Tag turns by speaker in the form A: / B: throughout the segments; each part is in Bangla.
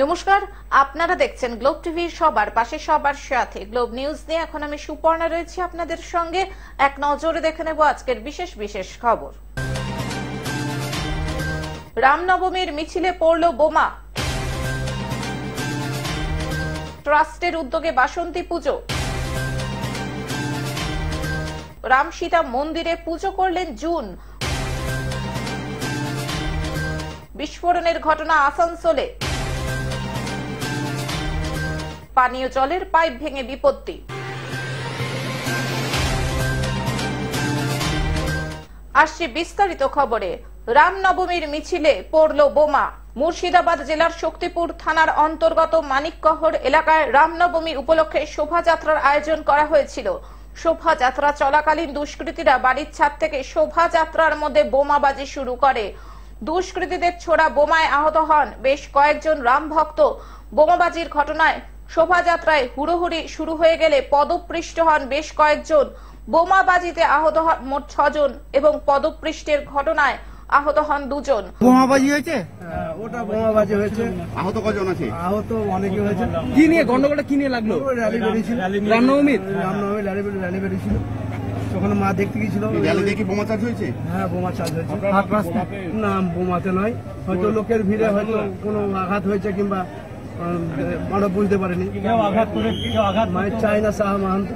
A: নমস্কার, আপনারা দেখছেন গ্লোব টিভি সবার পাশে সবার সাথে। গ্লোব নিউজ নিয়ে এখন আমি সুপর্ণা রয়েছি আপনাদের সঙ্গে। এক নজরে দেখে নেব আজকের বিশেষ বিশেষ খবর। রামনবমীর মিছিলে পড়ল বোমা। ট্রাস্টের উদ্যোগে বাসন্তী পুজো। রামসীতা মন্দিরে পুজো করলেন জুন। বিস্ফোরণের ঘটনা আসানসোলে। পানীয় জলের পাইপ ভেঙে বিপত্তি। আসছে বিস্তারিত খবরে। রামনবমীর মিছিলে পড়ল বোমা। মুর্শিদাবাদ জেলার শক্তিপুর থানার অন্তর্গত মানিককহর এলাকায় রামনবমী উপলক্ষে শোভাযাত্রার আয়োজন করা হয়েছিল। শোভাযাত্রা চলাকালীন দুষ্কৃতীরা বাড়ির ছাদ থেকে শোভাযাত্রার মধ্যে বোমাবাজি শুরু করে। দুষ্কৃতীদের ছোড়া বোমায় আহত হন বেশ কয়েকজন রাম ভক্ত। বোমাবাজির ঘটনায় শোভাযাত্রায় হুড়োহুড়ি শুরু হয়ে গেলে পদপৃষ্ট হন বেশ কয়েকজন। বোমাবাজিতে আহত হন মোট 6 জন এবং পদপৃষ্টের ঘটনায় আহত হন 2 জন।
B: বোমাবাজি হয়েছে?
C: ওটা বোমাবাজি হয়েছে।
B: আহত কজন আছে?
C: আহত অনেকে হয়েছে।
B: কি নিয়ে গন্ডগোলটা কি নিয়ে লাগলো?
C: র্যালি বেরিয়েছিল,
B: রামনবমীর
C: র্যালি বেরিয়েছিল। ওখানে মা দেখতে গিয়েছিল।
B: র্যালি দেখে বোমা চার্জ হয়েছে?
C: হ্যাঁ, বোমা চার্জ হয়েছে। না, বোমাতে নয়, হয়তো লোকের ভিড়ে হয়তো কোনো আঘাত হয়েছে কিংবা আমরা বুঝতে পারিনি। মায়ের চাই না সাহা মাহান্ত।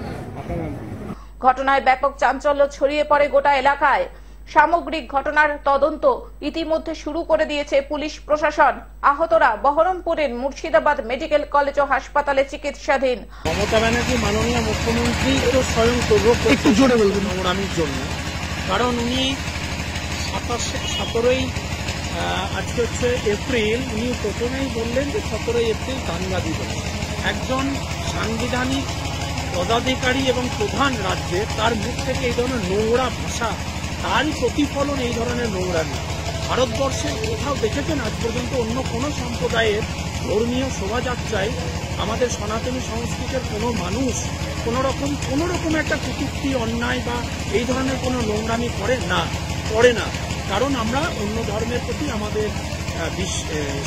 A: ঘটনায় ব্যাপক চাঞ্চল্য ছড়িয়ে পড়ে গোটা এলাকায়। সামগ্রিক ঘটনার তদন্ত ইতিমধ্যে শুরু করে দিয়েছে পুলিশ প্রশাসন। আহতরা বহরমপুরের মুর্শিদাবাদ মেডিকেল কলেজ ও হাসপাতালে চিকিৎসাধীন।
D: মমতা ব্যানার্জি মাননীয় মুখ্যমন্ত্রী তো স্বয়ং
B: একটু জোরে বলবেন।
D: নোংরামির জন্য, কারণ উনি 17ই আজকে হচ্ছে এপ্রিল, উনি প্রথমেই বললেন যে 17ই এপ্রিল দাঙ্গা দিবস। একজন সাংবিধানিক পদাধিকারী এবং প্রধান রাজ্যে তার মুখ থেকে এই ধরনের নোংরা ভাষা, তারই প্রতিফলন এই ধরনের নোংরামি। ভারতবর্ষে কোথাও দেখেছেন আজ পর্যন্ত অন্য কোনো সম্প্রদায়ের ধর্মীয় শোভাযাত্রায় আমাদের সনাতনী সংস্কৃতির কোনো মানুষ কোনো রকম একটা কুটুক্তি, অন্যায় বা এই ধরনের কোনো নোংরামি করে না। কারণ আমরা অন্য ধর্মের প্রতি আমাদের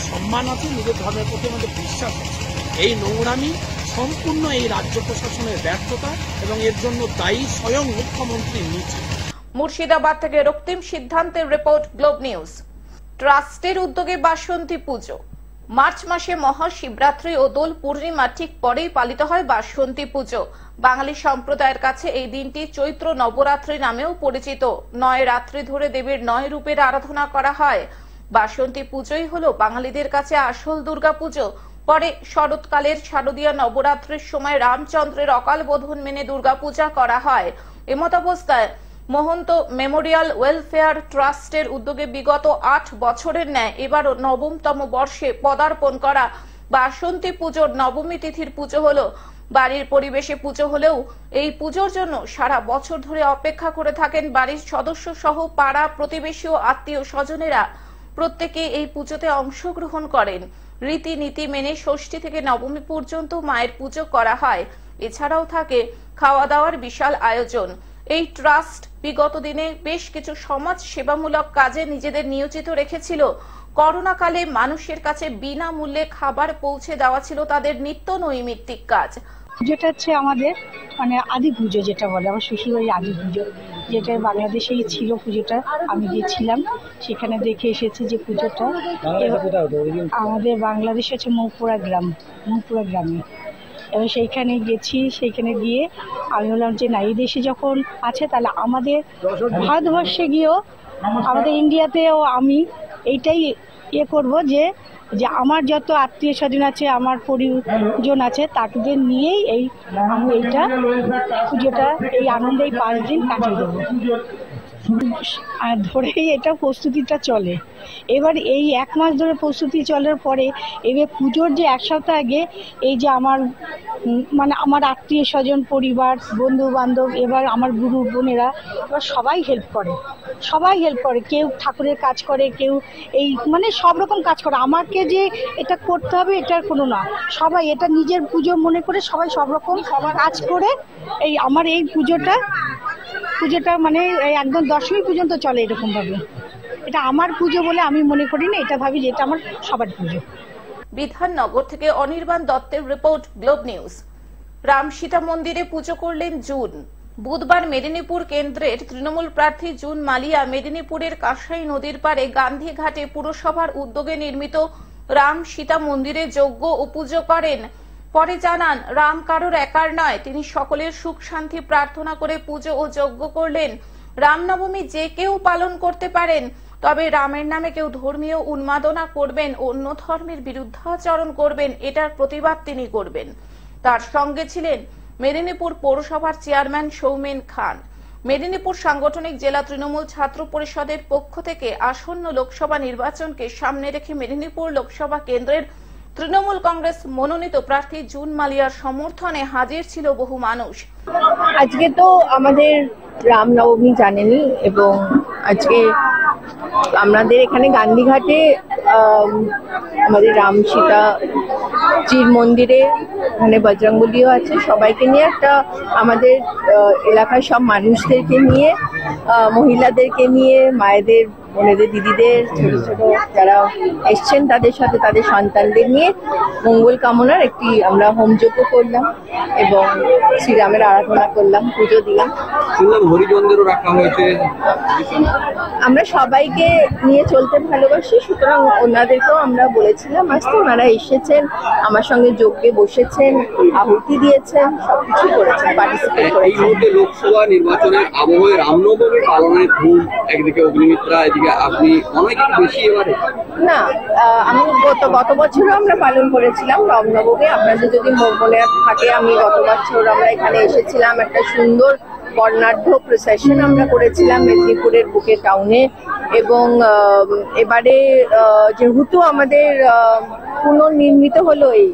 D: সম্মান আছে, নিজের ধর্মের প্রতি আমাদের বিশ্বাস আছে। এই নোংরামি সম্পূর্ণ এই রাজ্য প্রশাসনের ব্যর্থতা এবং এর জন্য দায়ী স্বয়ং মুখ্যমন্ত্রী নিজে।
A: মুর্শিদাবাদ থেকে রক্তিম সিদ্ধান্তের রিপোর্ট, গ্লোব নিউজ। ট্রাস্টের উদ্যোগে বাসন্তী পুজো। মার্চ মাসে মহাশিবরাত্রি ও দোল পূর্ণিমা ঠিক পরেই পালিত হয় বাসন্তী পুজো। বাঙালি সম্প্রদায়ের কাছে এই দিনটি চৈত্র নবরাত্রি নামেও পরিচিত। 9 রাত্রি ধরে দেবীর 9 রূপের আরাধনা করা হয়। বাসন্তী পুজোই হলো বাঙালিদের কাছে আসল দুর্গা পুজো। পরে শরৎকালের শারদীয় নবরাত্রির সময় রামচন্দ্রের অকাল বোধন মেনে দুর্গাপূজা করা হয়। এমতাবস্থায় মহন্ত মেমোরিয়াল ওয়েলফেয়ার ট্রাস্টের উদ্যোগে বিগত 8 বছরের ন্যায় এবারও 9তম বর্ষে পদার্পণ করা বাসন্তী পুজোর নবমী তিথির পুজো হলো। বাড়ির পরিবেশে পুজো হলেও এই পুজোর জন্য সারা বছর ধরে অপেক্ষা করে থাকেন বাড়ির সদস্য সহ পাড়া প্রতিবেশী ও আত্মীয় স্বজনেরা। প্রত্যেকে এই পুজোতে অংশগ্রহণ করেন। রীতিনীতি মেনে ষষ্ঠী থেকে নবমী পর্যন্ত মায়ের পুজো করা হয়। এছাড়াও থাকে খাওয়া দাওয়ার বিশাল আয়োজন। এই ট্রাস্ট বিগত দিনে বেশ কিছু সমাজ সেবামূলক কাজে নিজেদের নিয়োজিত রেখেছিল। করোনাকালে মানুষের কাছে বিনামূল্যে খাবার পৌঁছে দেওয়া ছিল তাদের নিত্য নৈমিত্তিক কাজ।
E: যেটা হচ্ছে আমাদের আদি পুজো, যেটা বলে আমার শ্বশুরবাড়ির আদি পুজো, যেটা বাংলাদেশেই ছিল পুজোটা। আমি গিয়েছিলাম, সেখানে দেখে এসেছি যে পুজোটা আমাদের বাংলাদেশে হচ্ছে মৌপুরা গ্রামে। এবং সেইখানে গেছি, সেইখানে গিয়ে আমি বললাম যে না, এই দেশে যখন আছে তাহলে আমাদের ভারতবর্ষে গিয়েও, আমাদের ইন্ডিয়াতেও আমি এইটাই করবো যে আমার যত আত্মীয় স্বজন আছে, আমার পরিজন আছে, তাদের নিয়েই আমি এইটা পুজোটা এই আনন্দে এই 5 দিন কাটিয়ে দেবো ধরেই এটা প্রস্তুতিটা চলে। এবার এই 1 মাস ধরে প্রস্তুতি চলার পরে এবার পুজোর যে 1 সপ্তাহ আগে এই যে আমার আত্মীয় স্বজন, পরিবার, বন্ধু বান্ধব, এবার আমার গুরু বোনেরা এবার সবাই হেল্প করে। কেউ ঠাকুরের কাজ করে, কেউ এই সব রকম কাজ করে। আমাকে যে এটা করতে হবে এটার কোনো না, সবাই এটা নিজের পুজো মনে করে সবাই সব রকম কাজ করে এই আমার এই পুজোটা একদম দশমী পর্যন্ত চলে এরকম ভাবে। এটা আমার পুজো বলে আমি মনে করি না, এটা ভাবি যে এটা আমার সবার পুজো।
A: বিধাননগর থেকে অনির্বাণ দত্তের report, globe news. Ram Sita মন্দিরে পুজো করলেন জুন। বুধবার মেদিনীপুর কেন্দ্রের তৃণমূল প্রার্থী জুন মালিয়া মেদিনীপুরের কাঁসাই নদীর পারে গান্ধীঘাটে পুরসভার উদ্যোগে নির্মিত রাম সীতা মন্দিরে যজ্ঞ ও পুজো করেন। পরে জানান, রাম কারোর একার নয়, তিনি সকলের সুখ শান্তি প্রার্থনা করে পুজো ও যজ্ঞ করলেন। রামনবমী যে কেউ পালন করতে পারেন, তবে রামের নামে কেউ ধর্মীয় উন্মাদনা করবেন, অন্য ধর্মের বিরুদ্ধাচরণ করবেন, এটার প্রতিবাদ তিনি করবেন। তার সঙ্গে ছিলেন মেদিনীপুর পৌরসভার চেয়ারম্যান সৌমেন খান। মেদিনীপুর সাংগঠনিক জেলা তৃণমূল ছাত্র পরিষদের পক্ষ থেকে আসন্ন লোকসভা নির্বাচনকে সামনে রেখে মেদিনীপুর লোকসভা কেন্দ্রের তৃণমূল কংগ্রেস মনোনীত প্রার্থী জুন মালিয়ার সমর্থনে হাজির ছিল বহু মানুষ।
F: আজকে তো আমাদের রামনবমী জানেনি, এবং আজকে আমাদের এখানে গান্ধীঘাটে আমাদের রাম সীতা জির মন্দিরে ওখানে বজরংবলীও আছে, সবাইকে নিয়ে একটা আমাদের এলাকার সব মানুষদেরকে নিয়ে, মহিলাদেরকে নিয়ে, মায়েদের, বোনেদের, দিদিদের, ছোট ছোট যারা এসছেন তাদের সাথে তাদের সন্তানদের নিয়ে মঙ্গল কামনার একটি আমরা হোমযজ্ঞ করলাম এবং শ্রীরামের আরাধনা করলাম, পুজো দিলাম।
B: হরিজনদেরও রাখা হয়েছে।
F: আমরা সবাইকে নিয়ে চলতে ভালোবাসি, সুতরাং ওনাদেরকেও আমরা বলেছিলাম আসতে, ওনারা এসেছেন, আমার সঙ্গে যজ্ঞে বসেছেন, আহুতি দিয়েছেন, সবকিছু করেছেন, পার্টিসিপেট করেছেন।
B: লোকসভা নির্বাচনের আবহে রামনবমী পালনের ধুম, একদিকে অগ্নিমিত্রা, এদিকে আপনি অনেক বেশি এবারে
F: না, আমি গত বছরও আমরা পালন করেছিলাম রামনবমী। আপনাদের যদি মনে থাকে, আমি গত বছর আমরা এখানে এসেছিলাম, একটা সুন্দর বর্ণাঢ্য প্রসেশন আমরা করেছিলাম মেদিনীপুরের বুকে টাউনে, এবং এবারে যেহেতু আমাদের পুনর্নির্মিত হলো এই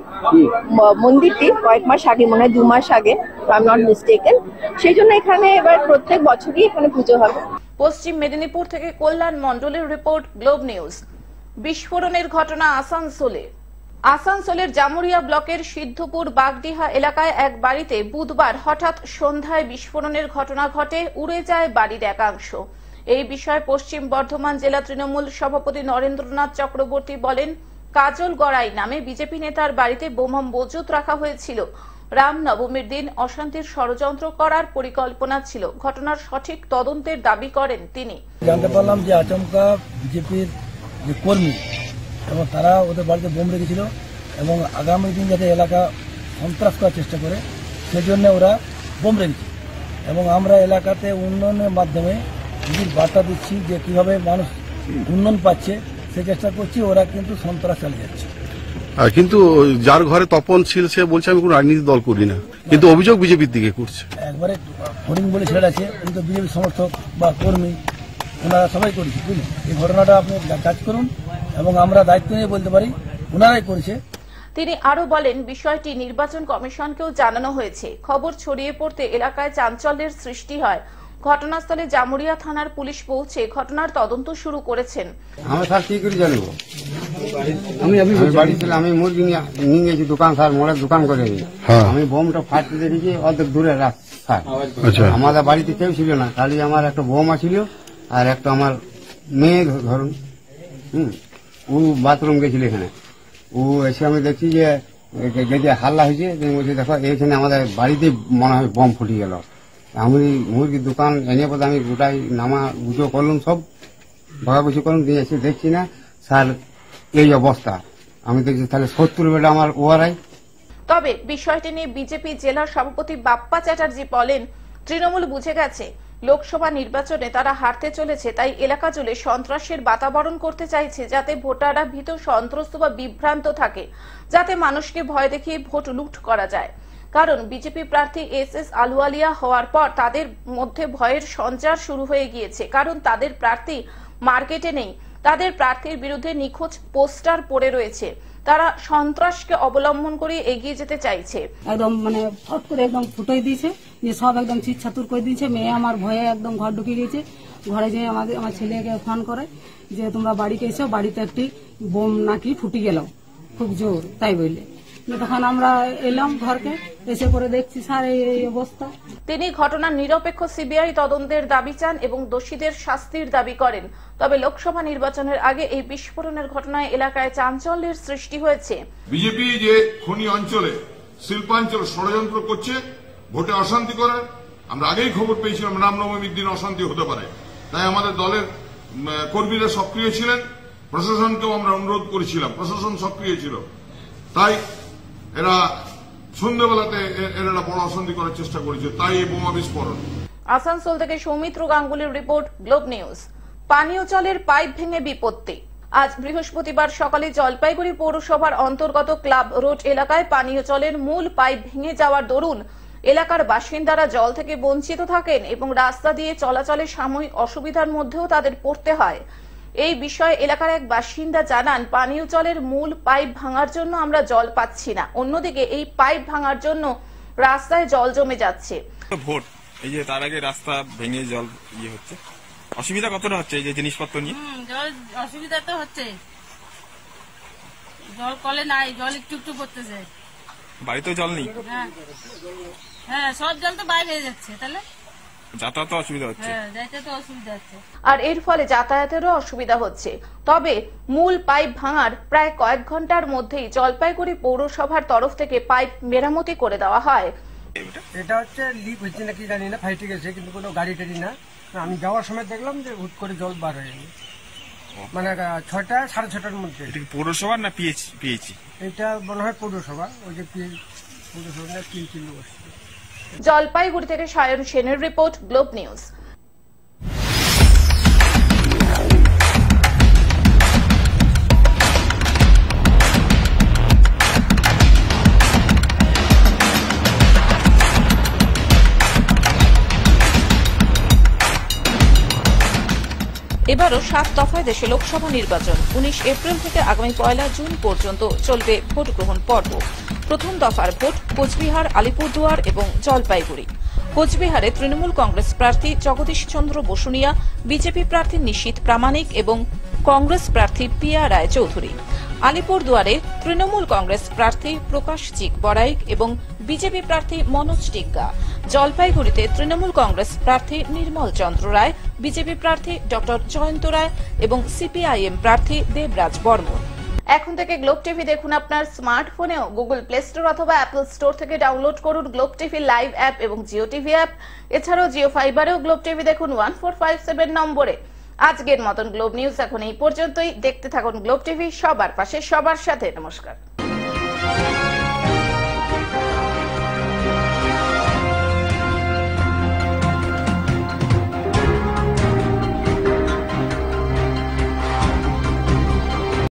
F: মন্দিরটি কয়েক মাস আগে, মনে হয় 2 মাস আগে, আই এম নট মিস্টেকেন, সেই জন্য এখানে এবার প্রত্যেক বছরই এখানে পুজো হবে।
A: পশ্চিম মেদিনীপুর থেকে কল্যাণ মণ্ডলের রিপোর্ট, গ্লোব নিউজ। বিস্ফোরণের ঘটনা আসানসোলে। আসানসোলের জামুরিয়া ব্লকের সিদ্ধপুর বাগডিহা এলাকায় এক বাড়িতে বুধবার হঠাৎ সন্ধ্যায় বিস্ফোরণের ঘটনা ঘটে, উড়ে যায় বাড়ির একাংশ। এই বিষয়ে পশ্চিম বর্ধমান জেলা তৃণমূল সভাপতি নরেন্দ্রনাথ চক্রবর্তী বলেন, কাজল গড়াই নামে বিজেপি নেতার বাড়িতে বোমা মজুত রাখা হয়েছিল। রামনবমীর দিন অশান্তির ষড়যন্ত্র করার পরিকল্পনা ছিল। ঘটনার সঠিক তদন্তের দাবি করেন তিনি।
C: জানতে পারলাম যে আচমকা বিজেপির যে কর্মী এবং তারা ওদের বাড়িতে বোম রেখেছিল, এবং আগামী দিন যাতে এলাকা সন্ত্রাস করার চেষ্টা করে সেজন্য ওরা বোম রেখেছে। এবং আমরা এলাকাতে উন্নয়নের মাধ্যমে বিজেপির বার্তা দিচ্ছি যে কিভাবে মানুষ উন্নয়ন পাচ্ছে সে চেষ্টা করছি, ওরা কিন্তু সন্ত্রাস চালিয়ে যাচ্ছে।
G: কিন্তু যার ঘরে তপন ছিল সে বলছে আমি কোনো রাজনীতি দল করি না, কিন্তু অভিযোগ বিজেপির দিকে করছে।
C: একবারে হরিণ বলে ছেড়ে আছে, কিন্তু বিজেপির সমর্থক বা কর্মী ওনারা সবাই করেছে, বুঝলি। এই ঘটনাটা আপনি কাজ করুন, এবং আমরা দায়িত্ব নিয়ে বলতে পারি ওনারাই করেছে।
A: তিনি আরো বলেন, বিষয়টি নির্বাচন কমিশনকেও জানানো হয়েছে। খবর ছড়িয়ে পড়তে এলাকায় চাঞ্চল্যের সৃষ্টি হয়। ঘটনাস্থলে জামুরিয়া থানার পুলিশ পৌঁছে ঘটনার তদন্ত শুরু করেছেন।
H: আমি স্যার কি করে জানবো, আমি বাড়ি ছিলাম, আমি মুরগি নিয়ে গেছি দোকান, স্যার মোড়ের দোকান করে। আমি বোমটা ফাটতে দেখেছি অর্ধেক দূরে স্যার। আমাদের বাড়িতে কেউ ছিল না, খালি আমার একটা বোমা ছিল আর একটা আমার মেয়ে ধরুন, ও বাথরুম গেছিল এখানে। ও এসে আমি দেখছি যে হাল্লা হয়েছে, বলছি দেখো এইখানে আমাদের বাড়িতে মনে হয় বোম ফুটে গেল। আমি মুরগির দোকান এনে পথে আমি গোটাই নামা গুজো করলাম, সব ভাগাভুগি করলাম, দিয়ে এসে দেখছি না স্যার এই অবস্থা। আমি দেখছি তাহলে 70 বেলা আমার ওয়ারাই।
A: তবে বিষয়টি নিয়ে বিজেপি জেলা সভাপতি বাপ্পা চ্যাটার্জি বলেন, তৃণমূল বুঝে গেছে লোকসভা নির্বাচনে তারা হারতে চলেছে, তাই এলাকা জুড়ে সন্ত্রাসের বাতাবরণ করতে চাইছে, যাতে ভোটাররা ভীত, সন্ত্রস্ত বা বিভ্রান্ত থাকে, যাতে মানুষকে ভয় দেখিয়ে ভোট লুট করা যায়। কারণ বিজেপি প্রার্থী এস আলুওয়ালিয়া হওয়ার পর তাদের মধ্যে ভয়ের সঞ্চার শুরু হয়ে গিয়েছে, কারণ তাদের প্রার্থী মার্কেটে নেই, তাদের প্রার্থীর বিরুদ্ধে নিখোঁজ পোস্টার পড়ে রয়েছে। তারা সন্ত্রাসকে অবলম্বন করে এগিয়ে যেতে চাইছে।
E: একদম মানে ফট করে একদম ফুটোই দিয়েছে, যে সব একদম চিৎছাতুর করে দিয়েছে। মেয়ে আমার ভয়ে একদম ঘর ঢুকে গেছে। ঘরে যেয়ে আমার ছেলেকে ফোন করে যে তোমরা বাড়িতে এসো, বাড়িতে একটি বোম নাকি ফুটে গেল খুব জোর, তাই বললে তখন আমরা এলাম ঘরকে, এসে পরে দেখছি স্যার এই অবস্থা।
A: তিনি ঘটনার নিরপেক্ষ সিবিআই তদন্তের দাবি চান এবং দোষীদের শাস্তির দাবি করেন। তবে লোকসভা নির্বাচনের আগে এই বিস্ফোরণের ঘটনায় এলাকায় চাঞ্চল্যের সৃষ্টি হয়েছে।
I: বিজেপি যে খনি অঞ্চলে শিল্পাঞ্চল ষড়যন্ত্র করছে ভোটে অশান্তি করার, আমরা আগেই খবর পেয়েছিলাম রামনবমীর দিন অশান্তি হতে পারে, তাই আমাদের দলের কর্মীরা সক্রিয় ছিলেন, প্রশাসনকেও আমরা অনুরোধ করেছিলাম, প্রশাসন সক্রিয় ছিল, তাই এরা সন্ধ্যাবেলাতে এরা বড় অশান্তি করার চেষ্টা করেছে, তাই এই বোমা বিস্ফোরণ।
A: আসানসোল থেকে সৌমিত্র গাঙ্গুলির রিপোর্ট, গ্লোব নিউজ। পানীয় জলের পাইপ ভেঙে বিপত্তি। আজ বৃহস্পতিবার সকালে জলপাইগুড়ি পৌরসভার অন্তর্গত ক্লাব রোড এলাকায় পানীয় জলের মূল পাইপ ভেঙে যাওয়ার দরুন এলাকার বাসিন্দারা জল থেকে বঞ্চিত থাকেন এবং রাস্তা দিয়ে চলাচলে সাময়িক অসুবিধার মধ্যেও তাদের পড়তে হয়। এই বিষয়ে এলাকার এক বাসিন্দা জানান, পানীয় জলের মূল পাইপ ভাঙার জন্য আমরা জল পাচ্ছি না, অন্যদিকে এই পাইপ ভাঙার জন্য রাস্তায় জল জমে যাচ্ছে।
J: ভোট এই যে তার আগে রাস্তা ভেঙে জল হচ্ছে, অসুবিধা কতটা হচ্ছে এই যে জিনিসপত্র নিয়ে?
E: জল অসুবিধা তো হচ্ছে, জল কলে নাই, জল একটু একটু পড়তেছে,
J: বাড়িতেও জল নেই।
E: হ্যাঁ সব জল তো বাইরে হয়ে যাচ্ছে, তাহলে
J: যাতায়াতে অসুবিধা হচ্ছে।
A: আর এর ফলে যাতায়াতেরও অসুবিধা হচ্ছে। তবে মূল পাইপ ভাঙার প্রায় কয়েক ঘন্টার মধ্যেই জলপাইগুড়ি পৌরসভার তরফ থেকে পাইপ মেরামতি করে দেওয়া হয়।
C: এটা হচ্ছে লিক হচ্ছে নাকি জানি না, ফাইটে গেছে, কিন্তু কোনো গাড়ি টাড়ি না। আমি যাওয়ার সময় দেখলাম যে হুট করে জল বার হয়ে গেল, মানে 6টা 6:30টার মধ্যে।
J: পৌরসভা না পিএইচি?
C: এটা মনে হয় পৌরসভা, ওই যে পৌরসভা না পিএইচি বসছে।
A: জলপাইগুড়ি থেকে সায়ন সেনের রিপোর্ট, গ্লোব নিউজ। এবারও 7 দফায় দেশে লোকসভা নির্বাচন। 19 এপ্রিল থেকে আগামী 1 জুন পর্যন্ত চলবে ভোট গ্রহণ পর্ব। প্রথম দফার ভোট কোচবিহার, আলিপুরদুয়ার এবং জলপাইগুড়ি। কোচবিহারে তৃণমূল কংগ্রেস প্রার্থী জগদীশ চন্দ্র বসুনিয়া, বিজেপি প্রার্থী নিশীথ প্রামাণিক এবং কংগ্রেস প্রার্থী পিয়া রায় চৌধুরী। আলিপুরদুয়ারে তৃণমূল কংগ্রেস প্রার্থী প্রকাশ চিক বড়াইক এবং বিজেপি প্রার্থী মনোজ টিগ্গা। জলপাইগুড়িতে তৃণমূল কংগ্রেস প্রার্থী নির্মল চন্দ্র রায়, বিজেপি প্রার্থী ডক্টর জয়ন্ত রায় এবং সিপিআইএম প্রার্থী দেবরাজ বর্মন। এখন থেকে গ্লোব টিভি দেখুন আপনার স্মার্টফোনেও। গুগল প্লে স্টোর অথবা অ্যাপল স্টোর থেকে ডাউনলোড করুন গ্লোব টিভি লাইভ অ্যাপ এবং জিও টিভি অ্যাপ। এছাড়াও জিও ফাইবারেও গ্লোব টিভি দেখুন 1457 নম্বরে। আজকের মতন গ্লোব নিউজ এখন এই পর্যন্তই। দেখতে থাকুন গ্লোব টিভি, সবার পাশে সবার সাথে। নমস্কার।